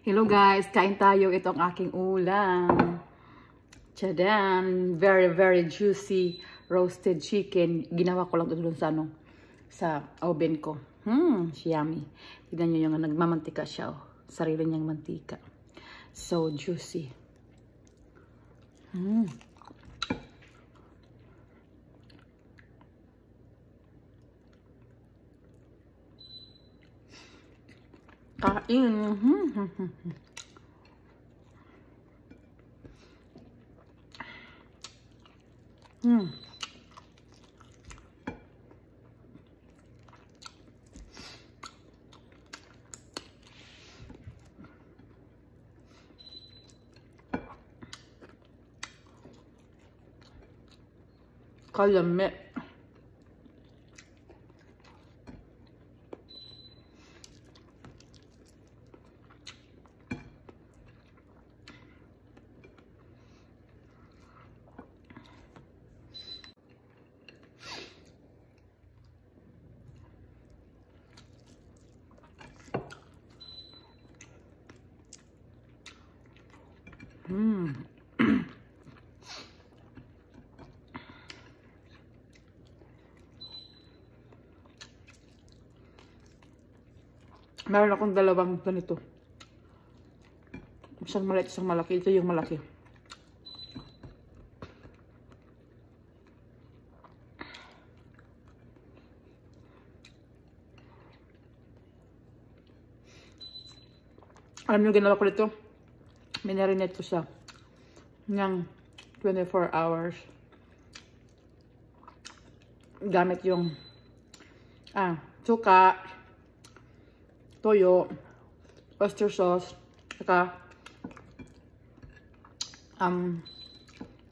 Hello guys, kain tayo. Ito ang aking ulam. Tchadan! Very, very juicy roasted chicken. Ginawa ko lang ito dun sa oven ko. Yummy. Tignan nyo yung nagmamantika siya. Oh. Sarili niyang mantika. So juicy. Kain. Kalami. Meron akong dalawang ganito. Isang maliit, isang malaki. Ito yung malaki. Alam nyo, ginawa ko dito. Minarinate ko siya ng 24 hours. Gamit yung suka, toyo, oyster sauce, saka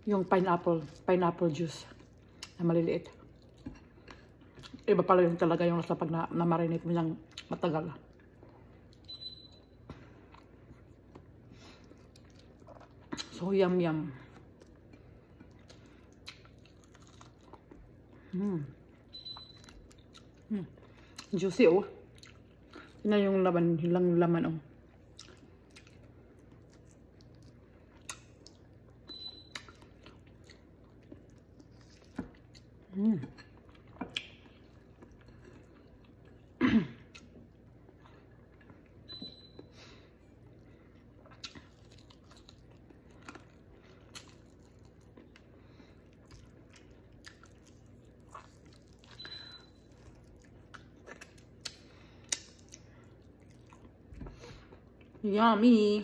yung pineapple juice na maliliit. Iba pala yung talaga yung nasa pag na-marinate mo niyang matagal. So yum. Juicy oh. Yun na yung laman oh. Yummy.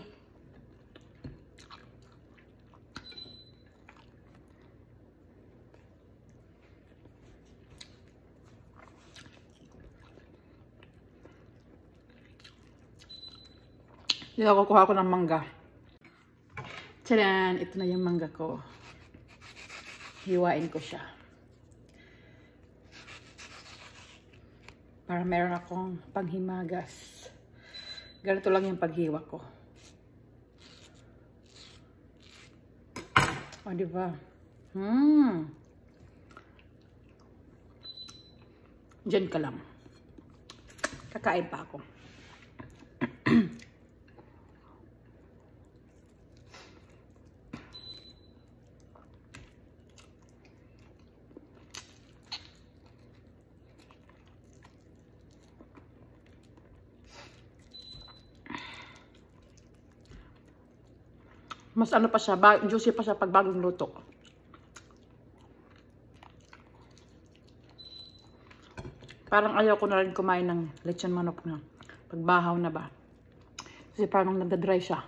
Dito kukuha ko ng mangga. Tcharan! Ito na yung mangga ko. Hiwain ko siya. Para meron akong panghimagas. Ganito lang yung paghiwa ko. O, diba? Diyan ka lang. Kakain pa ako. Mas ano pa siya, juicy pa siya pag bagong luto. Parang ayaw ko na rin kumain ng lechon manok na pagbahaw na ba. Kasi parang nagda-dry siya.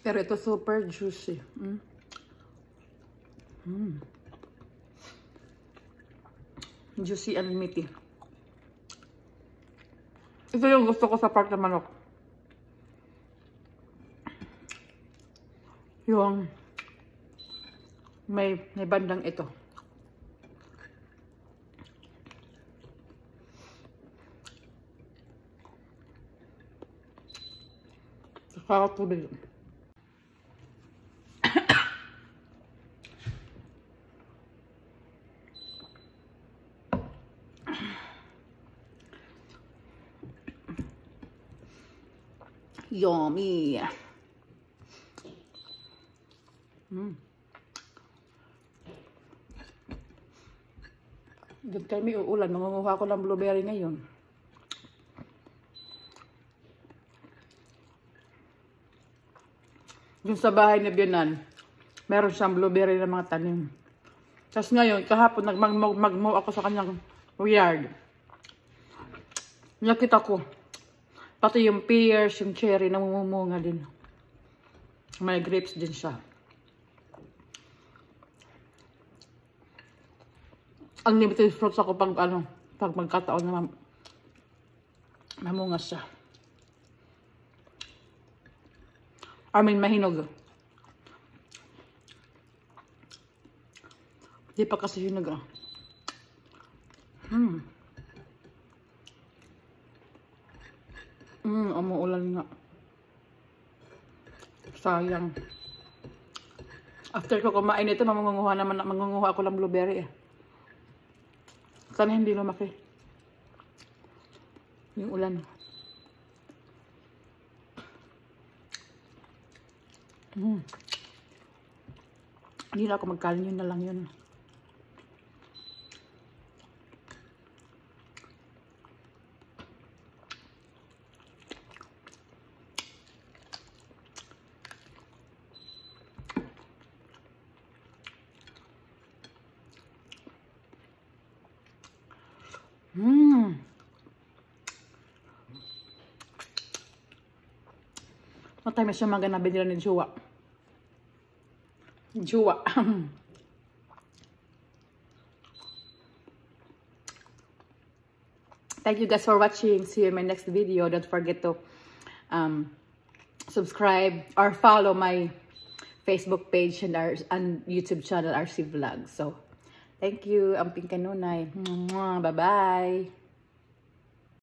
Pero ito super juicy. Juicy and meaty. Ito yung gusto ko sa part ng manok. Yung may bandang ito. Kakatulog yun. Yummy. Doon kami uulan. Mangunguha ko ng blueberry ngayon. Yung sa bahay ni Bianan, meron siyang blueberry na mga tanim. Tapos ngayon, kahapon, nagmagmow ako sa kanyang yard. Nakita ko, pati yung pears, yung cherry, namumunga din. May grapes din siya. Unlimited fruits ako pag magkataon na mamunga siya. I mean, mahinog. Di pa kasi hinog ah. Umuulan nga. Sayang. After ko kumain ito, mangunguha ako ng blueberry eh. Sana hindi lumaki. Yung ulan. Hindi na ako magkain, yun na lang yun. Matay siya maganabi nila ni Jowa. Jowa. Thank you guys for watching. See you in my next video. Don't forget to subscribe or follow my Facebook page and YouTube channel, RC Vlog. So, thank you. Amping kanunay. Bye-bye.